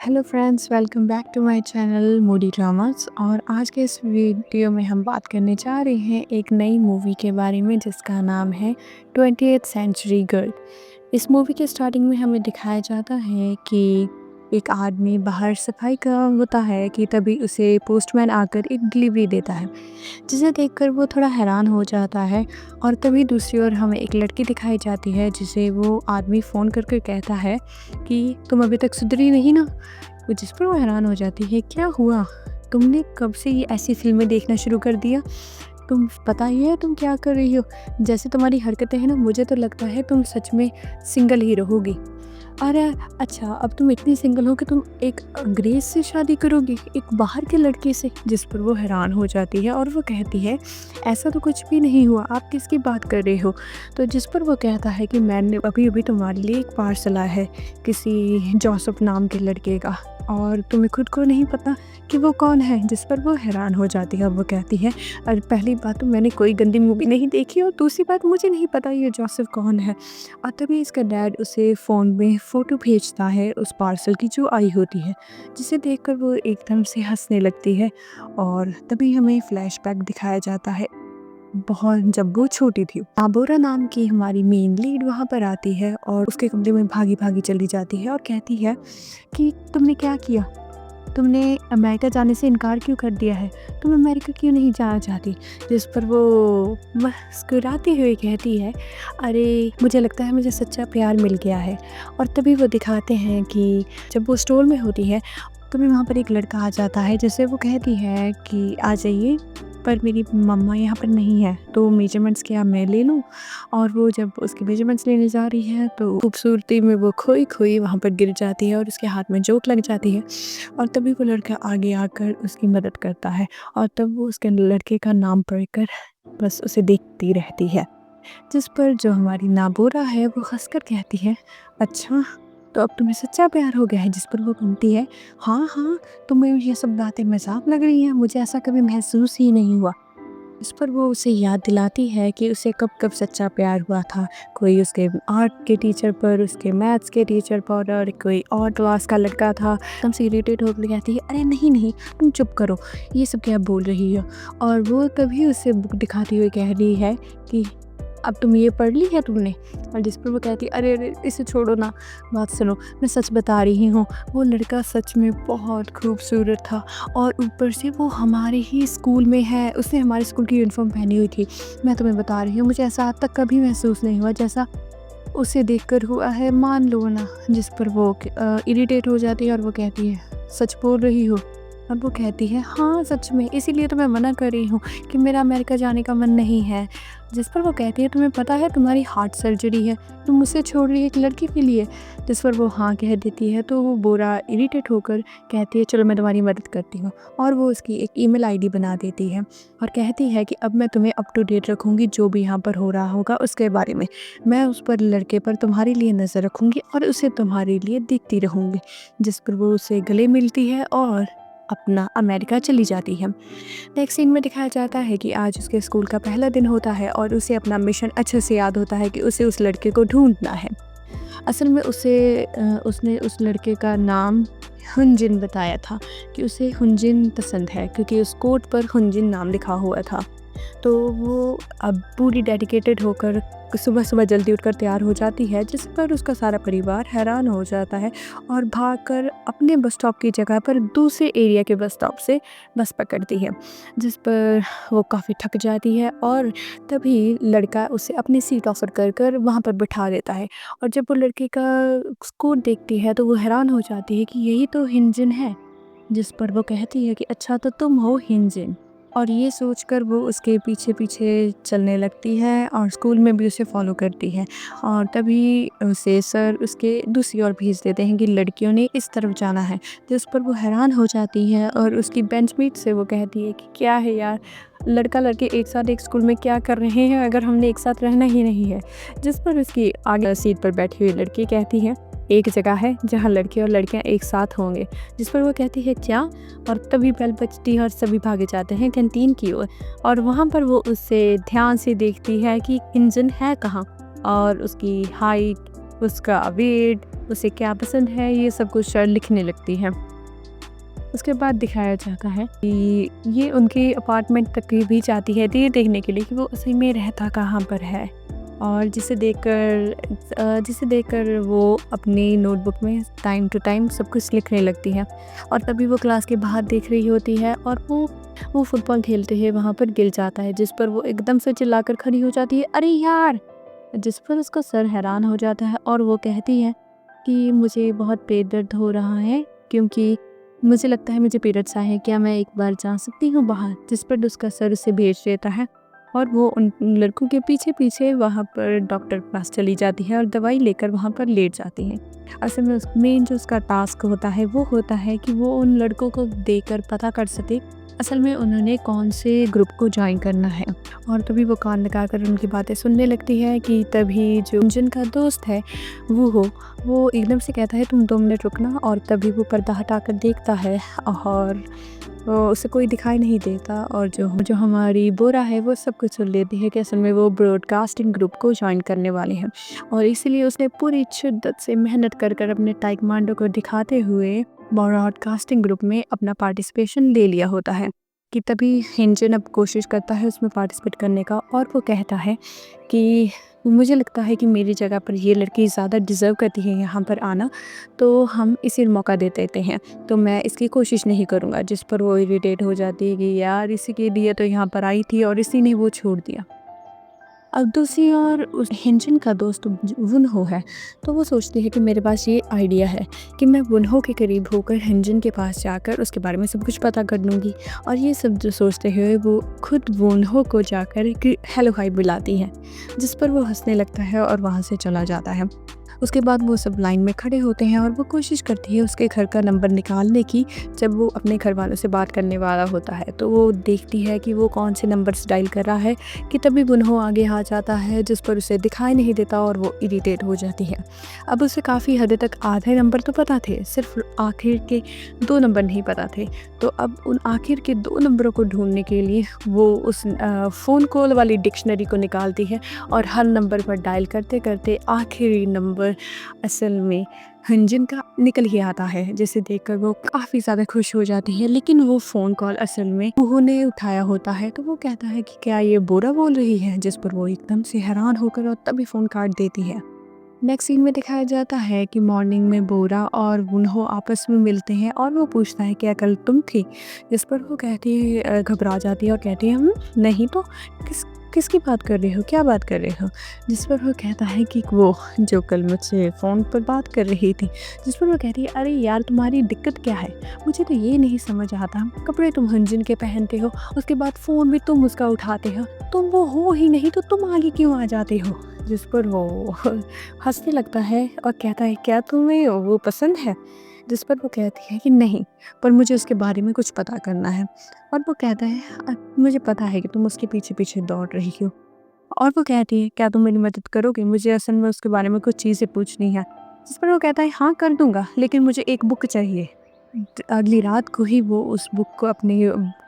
Hello friends, welcome back to my channel moody dramas. और आज के इस वीडियो में हम बात करने जा रहे हैं एक नई मूवी के बारे में जिसका नाम है 20th सेंचुरी गर्ल। इस मूवी के स्टार्टिंग में हमें दिखाया जाता है कि एक आदमी बाहर सफाई का होता है कि तभी उसे पोस्टमैन आकर एक डिलीवरी देता है, जिसे देखकर वो थोड़ा हैरान हो जाता है। और तभी दूसरी ओर हमें एक लड़की दिखाई जाती है जिसे वो आदमी फ़ोन करके कहता है कि तुम अभी तक सुधरी नहीं ना। जिस पर वो हैरान हो जाती है, क्या हुआ, तुमने कब से ये ऐसी फिल्में देखना शुरू कर दिया, तुम पता ही है तुम क्या कर रही हो, जैसे तुम्हारी हरकतें हैं ना, मुझे तो लगता है तुम सच में सिंगल ही रहोगी। अरे अच्छा, अब तुम इतनी सिंगल हो कि तुम एक अंग्रेज से शादी करोगी, एक बाहर के लड़के से। जिस पर वो हैरान हो जाती है और वो कहती है ऐसा तो कुछ भी नहीं हुआ, आप किसकी बात कर रहे हो। तो जिस पर वो कहता है कि मैंने अभी अभी तुम्हारे लिए एक पार्सल आया है किसी जोसेफ नाम के लड़के का, और तुम्हें खुद को नहीं पता कि वो कौन है। जिस पर वो हैरान हो जाती है। वो कहती है अरे पहली बात तो मैंने कोई गंदी मूवी नहीं देखी, और दूसरी बात मुझे नहीं पता ये जोसेफ कौन है। और तभी इसका डैड उसे फ़ोन में फ़ोटो भेजता है उस पार्सल की जो आई होती है, जिसे देखकर वो एकदम से हंसने लगती है। और तभी हमें फ्लैशबैक दिखाया जाता है बहुत जब वो छोटी थी। आबोरा नाम की हमारी मेन लीड वहाँ पर आती है और उसके कमरे में भागी भागी चली जाती है और कहती है कि तुमने क्या किया, तुमने अमेरिका जाने से इनकार क्यों कर दिया है, तुम अमेरिका क्यों नहीं जाना चाहती। जिस पर वो मुस्कुराती हुई कहती है अरे मुझे लगता है मुझे सच्चा प्यार मिल गया है। और तभी वो दिखाते हैं कि जब वो स्टोर में होती है तभी वहाँ पर एक लड़का आ जाता है, जिसे वो कहती है कि आ जाइए, पर मेरी मम्मा यहाँ पर नहीं है, तो मेजरमेंट्स क्या मैं ले लूँ। और वो जब उसके मेजरमेंट्स लेने जा रही है तो खूबसूरती में वो खोई खोई वहाँ पर गिर जाती है और उसके हाथ में चोट लग जाती है। और तभी वो लड़का आगे आकर उसकी मदद करता है, और तब वो उसके लड़के का नाम पढ़कर बस उसे देखती रहती है। जिस पर जो हमारी नाबोरा है वो हंसकर कहती है अच्छा, तो अब तुम्हें सच्चा प्यार हो गया है। जिस पर वो कहती है हाँ हाँ, तुम्हें ये सब बातें मजाक लग रही हैं, मुझे ऐसा कभी महसूस ही नहीं हुआ। इस पर वो उसे याद दिलाती है कि उसे कब कब सच्चा प्यार हुआ था, कोई उसके आर्ट के टीचर पर, उसके मैथ्स के टीचर पर, और कोई और क्लास का लड़का था। एकदम से इरिटेट होकर कहती है अरे नहीं नहीं, तुम चुप करो, ये सब क्या बोल रही हो। और वो तभी उसे बुक दिखाती हुई कह रही है कि अब तुम ये पढ़ ली है तुमने। और जिस पर वो कहती है अरे अरे इसे छोड़ो ना, बात सुनो, मैं सच बता रही हूँ, वो लड़का सच में बहुत खूबसूरत था, और ऊपर से वो हमारे ही स्कूल में है, उसने हमारे स्कूल की यूनिफॉर्म पहनी हुई थी। मैं तुम्हें बता रही हूँ, मुझे ऐसा आज तक कभी महसूस नहीं हुआ जैसा उसे देखकर हुआ है, मान लो ना। जिस पर वो इरिटेट हो जाती है और वो कहती है सच बोल रही हो। और वो कहती है हाँ सच में, इसीलिए तो मैं मना कर रही हूँ कि मेरा अमेरिका जाने का मन नहीं है। जिस पर वो कहती है तुम्हें पता है तुम्हारी हार्ट सर्जरी है, तुम मुझसे छोड़ रही है एक लड़की के लिए। जिस पर वो हाँ कह देती है। तो वो बोरा इरिटेट होकर कहती है चलो मैं तुम्हारी मदद करती हूँ, और वो उसकी एक ईमेल आईडी बना देती है और कहती है कि अब मैं तुम्हें अप टू डेट रखूँगी जो भी यहाँ पर हो रहा होगा उसके बारे में। मैं उस पर लड़के पर तुम्हारे लिए नज़र रखूँगी और उसे तुम्हारे लिए देखती रहूँगी। जिस पर वो उसे गले मिलती है और अपना अमेरिका चली जाती है। नेक्स्ट सीन में दिखाया जाता है कि आज उसके स्कूल का पहला दिन होता है और उसे अपना मिशन अच्छे से याद होता है कि उसे उस लड़के को ढूंढना है। असल में उसने उस लड़के का नाम हुनजिन बताया था कि उसे हुनजिन पसंद है, क्योंकि उस कोट पर हुनजिन नाम लिखा हुआ था। तो वो अब पूरी डेडिकेटेड होकर सुबह सुबह जल्दी उठकर तैयार हो जाती है, जिस पर उसका सारा परिवार हैरान हो जाता है और भागकर अपने बस स्टॉप की जगह पर दूसरे एरिया के बस स्टॉप से बस पकड़ती है। जिस पर वो काफ़ी थक जाती है और तभी लड़का उसे अपनी सीट ऑफर कर कर वहाँ पर बिठा देता है। और जब वो लड़के का स्कोर देखती है तो वो हैरान हो जाती है कि यही तो हिंजिन है। जिस पर वो कहती है कि अच्छा तो तुम हो हिंजिन। और ये सोचकर वो उसके पीछे पीछे चलने लगती है और स्कूल में भी उसे फॉलो करती है। और तभी उसे सर उसके दूसरी ओर भेज देते हैं कि लड़कियों ने इस तरफ जाना है। तो उस पर वो हैरान हो जाती है और उसकी बेंचमेट से वो कहती है कि क्या है यार, लड़का लड़के एक साथ एक स्कूल में क्या कर रहे हैं अगर हमने एक साथ रहना ही नहीं है। जिस पर उसकी आगे सीट पर बैठी हुई लड़की कहती है एक जगह है जहाँ लड़के और लड़कियाँ एक साथ होंगे। जिस पर वो कहती है क्या। और तभी बेल बजती है और सभी भागे जाते हैं कैंटीन की ओर। और वहाँ पर वो उससे ध्यान से देखती है कि इंजन है कहाँ, और उसकी हाइट उसका वेट, उसे क्या पसंद है, ये सब कुछ लिखने लगती है। उसके बाद दिखाया जाता है कि ये उनके अपार्टमेंट तक भी जाती है ये देखने के लिए कि वो सही में रहता कहाँ पर है, और जिसे देखकर वो अपनी नोटबुक में टाइम टू टाइम सब कुछ लिखने लगती है। और तभी वो क्लास के बाहर देख रही होती है और वो फुटबॉल खेलते हुए वहाँ पर गिर जाता है, जिस पर वो एकदम से चिल्लाकर खड़ी हो जाती है, अरे यार! जिस पर उसका सर हैरान हो जाता है और वो कहती है कि मुझे बहुत पेट दर्द हो रहा है, क्योंकि मुझे लगता है मुझे पीरियड्स आए हैं, क्या मैं एक बार जा सकती हूँ बाहर? जिस पर उसका सर उसे भेज देता है और वो उन लड़कों के पीछे-पीछे वहाँ पर डॉक्टर के पास चली जाती है और दवाई लेकर वहाँ पर लेट जाती है। असल में मेन जो उसका टास्क होता है वो होता है कि वो उन लड़कों को देखकर पता कर सके असल में उन्होंने कौन से ग्रुप को जॉइन करना है। और तभी वो कान लगाकर उनकी बातें सुनने लगती है कि तभी जो जिनका दोस्त है वो एकदम से कहता है तुम 2 मिनट रुकना, और तभी वो पर्दा हटाकर देखता है और उसे कोई दिखाई नहीं देता, और जो हमारी बोरा है वो सब कुछ सुन लेती है कि असल में वो ब्रॉडकास्टिंग ग्रुप को जॉइन करने वाले हैं, और इसीलिए उसने पूरी शिद्दत से मेहनत कर अपने ताइक्वांडो को दिखाते हुए ब्रॉडकास्टिंग ग्रुप में अपना पार्टिसिपेशन ले लिया होता है। कि तभी हिंजन अब कोशिश करता है उसमें पार्टिसिपेट करने का, और वो कहता है कि मुझे लगता है कि मेरी जगह पर ये लड़की ज़्यादा डिज़र्व करती है यहाँ पर आना, तो हम इसे मौका दे देते हैं, तो मैं इसकी कोशिश नहीं करूँगा। जिस पर वो इरिटेट हो जाती है कि यार इसी के लिए तो यहाँ पर आई थी और इसी ने वो छोड़ दिया। अब दूसरी ओर उस हिंजन का दोस्त वुनहो है, तो वो सोचती है कि मेरे पास ये आइडिया है कि मैं वुनहो के करीब होकर हिंजन के पास जाकर उसके बारे में सब कुछ पता कर लूँगी। और ये सब जो सोचते हुए वो खुद वुनहो को जाकर हेलो हाय बुलाती है, जिस पर वो हंसने लगता है और वहाँ से चला जाता है। उसके बाद वो सब लाइन में खड़े होते हैं और वो कोशिश करती है उसके घर का नंबर निकालने की। जब वो अपने घर वालों से बात करने वाला होता है तो वो देखती है कि वो कौन से नंबर्स डायल कर रहा है, कि तभी वुनहो आगे आ जाता है, जिस पर उसे दिखाई नहीं देता और वो इरिटेट हो जाती है। अब उसे काफ़ी हद तक आधे नंबर तो पता थे, सिर्फ आखिर के 2 नंबर नहीं पता थे। तो अब उन आखिर के 2 नंबरों को ढूंढने के लिए वो उस फ़ोन कॉल वाली डिक्शनरी को निकालती है और हर नंबर पर डायल करते करते आखिरी नंबर असल में हिंजन का निकल ही आता है, जिसे देखकर वो काफ़ी ज़्यादा खुश हो जाती है। लेकिन वो फ़ोन कॉल असल में उन्होंने उठाया होता है, तो वो कहता है कि क्या ये बोरा बोल रही है, जिस पर वो एकदम से हैरान होकर और तभी फ़ोन काट देती है। नेक्स्ट सीन में दिखाया जाता है कि मॉर्निंग में बोरा और वुनहो आपस में मिलते हैं और वो पूछता है क्या कल तुम थी, जिस पर वो कहती है घबरा जाती है और कहती है नहीं तो किसकी बात कर रहे हो, क्या बात कर रहे हो?" जिस पर वो कहता है कि वो जो कल मुझसे फ़ोन पर बात कर रही थी। जिस पर वो कहती है अरे यार तुम्हारी दिक्कत क्या है, मुझे तो ये नहीं समझ आता, कपड़े तुम हंजिन के पहनते हो, उसके बाद फ़ोन भी तुम उसका उठाते हो, तुम वो हो ही नहीं तो तुम आगे क्यों आ जाते हो। जिस पर वो हंसने लगता है और कहता है क्या तुम्हें वो पसंद है, जिस पर वो कहती है कि नहीं, पर मुझे उसके बारे में कुछ पता करना है। और वो कहता है मुझे पता है कि तुम उसके पीछे पीछे दौड़ रही हो। और वो कहती है क्या तुम मेरी मदद करोगे, मुझे असल में उसके बारे में कुछ चीज़ें पूछनी है। जिस पर वो कहता है हाँ कर दूंगा, लेकिन मुझे एक बुक चाहिए। अगली रात को ही वो उस बुक को अपने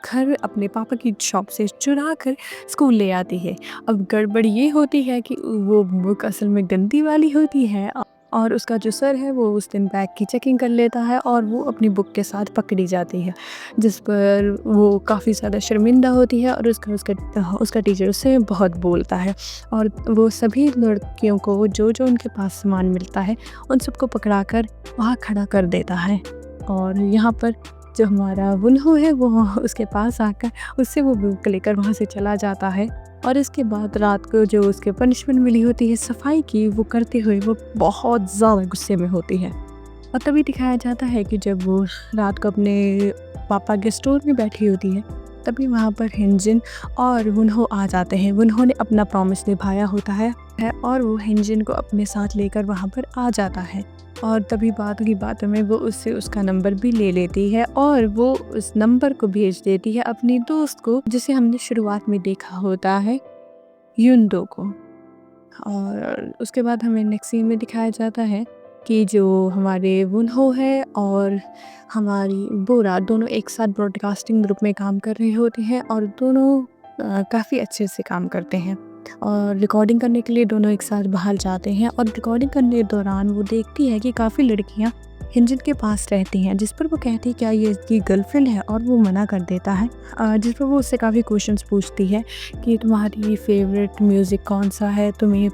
घर अपने पापा की शॉप से चुरा कर स्कूल ले आती है। अब गड़बड़ ये होती है कि वो बुक असल में गंदी वाली होती है, और उसका जो सर है वो उस दिन बैग की चेकिंग कर लेता है और वो अपनी बुक के साथ पकड़ी जाती है, जिस पर वो काफ़ी ज़्यादा शर्मिंदा होती है और उसका टीचर उससे बहुत बोलता है, और वो सभी लड़कियों को जो जो उनके पास सामान मिलता है उन सबको पकड़ा कर वहाँ खड़ा कर देता है। और यहाँ पर जो हमारा वुनहो है वो उसके पास आकर उससे वो बुक लेकर वहाँ से चला जाता है, और इसके बाद रात को जो उसके पनिशमेंट मिली होती है सफाई की, वो करते हुए वो बहुत ज़्यादा गुस्से में होती है। और तभी दिखाया जाता है कि जब वो रात को अपने पापा के स्टोर में बैठी होती है, तभी वहाँ पर हिंजन और वुनहो आ जाते हैं। वुनहो ने अपना प्रॉमिस निभाया होता है और वो हिंजन को अपने साथ लेकर वहाँ पर आ जाता है, और तभी बात की बातों में वो उससे उसका नंबर भी ले लेती है और वो उस नंबर को भेज देती है अपनी दोस्त को, जिसे हमने शुरुआत में देखा होता है, युंडो को। और उसके बाद हमें नेक्स्ट सीन में दिखाया जाता है कि जो हमारे वुनहो है और हमारी बोरा दोनों एक साथ ब्रॉडकास्टिंग ग्रुप में काम कर रहे होते हैं, और दोनों काफ़ी अच्छे से काम करते हैं। और रिकॉर्डिंग करने के लिए दोनों एक साथ बाहर जाते हैं और रिकॉर्डिंग करने के दौरान वो देखती है कि काफ़ी लड़कियां हिंजन के पास रहती हैं, जिस पर वो कहती है क्या ये इसकी गर्लफ्रेंड है, और वो मना कर देता है। जिस पर वो उससे काफ़ी क्वेश्चंस पूछती है कि तुम्हारी फेवरेट म्यूज़िक कौन सा है, तुम्हें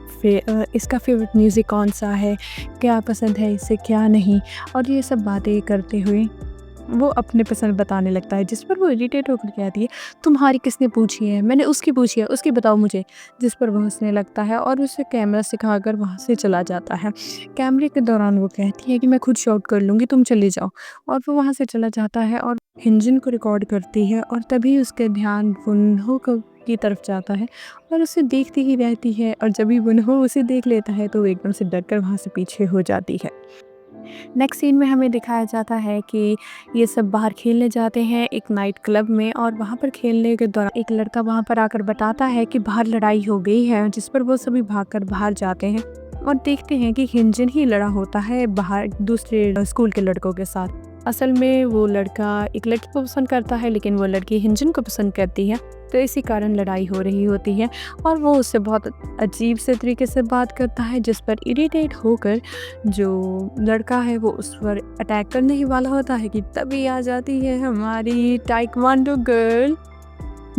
इसका फेवरेट म्यूज़िक कौन सा है, क्या पसंद है इसे क्या नहीं, और ये सब बातें करते हुए वो अपने पसंद बताने लगता है। जिस पर वो इरिटेट होकर कहती है तुम्हारी किसने पूछी है, मैंने उसकी पूछी है, उसकी बताओ मुझे। जिस पर वो हंसने लगता है और उसे कैमरा सिखाकर वहाँ से चला जाता है। कैमरे के दौरान वो कहती है कि मैं खुद शॉट कर लूँगी, तुम चले जाओ, और वो वहाँ से चला जाता है और हिंजन को रिकॉर्ड करती है। और तभी उसके ध्यान वुनहो की तरफ जाता है और उसे देखती ही रहती है, और जब भी वुनहो उसे देख लेता है तो वो एकदम से डर कर वहाँ से पीछे हो जाती है। नेक्स्ट सीन में हमें दिखाया जाता है कि ये सब बाहर खेलने जाते हैं एक नाइट क्लब में, और वहाँ पर खेलने के दौरान एक लड़का वहाँ पर आकर बताता है कि बाहर लड़ाई हो गई है, जिस पर वो सभी भागकर बाहर जाते हैं और देखते हैं कि हिंजन ही लड़ा होता है बाहर दूसरे स्कूल के लड़कों के साथ। असल में वो लड़का एक लड़की को पसंद करता है, लेकिन वो लड़की हिंजन को पसंद करती है, तो इसी कारण लड़ाई हो रही होती है और वो उससे बहुत अजीब से तरीके से बात करता है, जिस पर इरिटेट होकर जो लड़का है वो उस पर अटैक करने ही वाला होता है कि तभी आ जाती है हमारी ताइक्वांडो गर्ल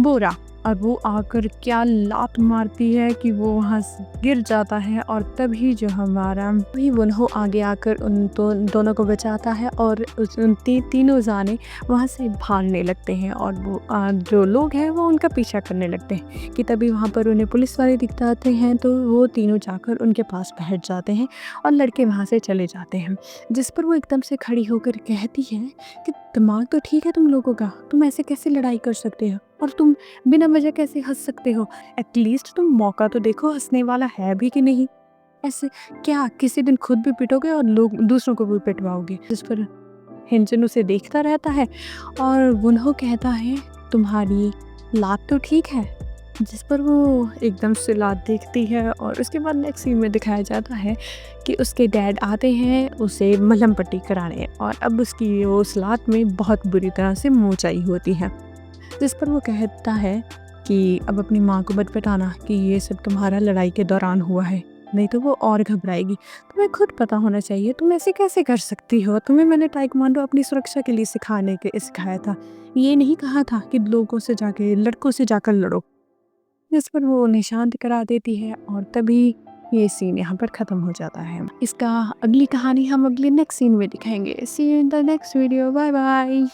बोरा, और वो आकर क्या लात मारती है कि वो वहाँ से गिर जाता है। और तभी जो हमारा भी वुनहो आगे आकर उन दोनों को बचाता है और उन तीनों जाने वहाँ से भागने लगते हैं, और वो जो लोग हैं वो उनका पीछा करने लगते हैं कि तभी वहाँ पर उन्हें पुलिस वाले दिखते हैं, तो वो तीनों जाकर उनके पास बैठ जाते हैं और लड़के वहाँ से चले जाते हैं। जिस पर वो एकदम से खड़ी होकर कहती है कि दिमाग तो ठीक है तुम लोगों का, तुम ऐसे कैसे लड़ाई कर सकते हो, और तुम बिना वजह कैसे हंस सकते हो, एटलीस्ट तुम मौका तो देखो हंसने वाला है भी कि नहीं। ऐसे क्या किसी दिन खुद भी पिटोगे और लोग दूसरों को भी पिटवाओगे। जिस पर हिंजन उसे देखता रहता है और वुनहो कहता है तुम्हारी लात तो ठीक है। जिस पर वो एकदम से लात देखती है, और उसके बाद नेक्स्ट सीन में दिखाया जाता है कि उसके डैड आते हैं उसे मलहम पट्टी कराने, और अब उसकी उस लात में बहुत बुरी तरह से मोचाई होती है। जिस पर वो कहता है कि अब अपनी माँ को मत बताना कि ये सब तुम्हारा लड़ाई के दौरान हुआ है, नहीं तो वो और घबराएगी। तुम्हें खुद पता होना चाहिए, तुम ऐसे कैसे कर सकती हो, तुम्हें मैंने ताइक्वांडो अपनी सुरक्षा के लिए सिखाया था, ये नहीं कहा था कि लोगों से जाके लड़कों से जाकर लड़ो। जिस पर वो उन्हें शांत करा देती है, और तभी ये सीन यहाँ पर ख़त्म हो जाता है। इसका अगली कहानी हम अगले नेक्स्ट सीन में दिखाएंगे। See you in the next video, bye bye.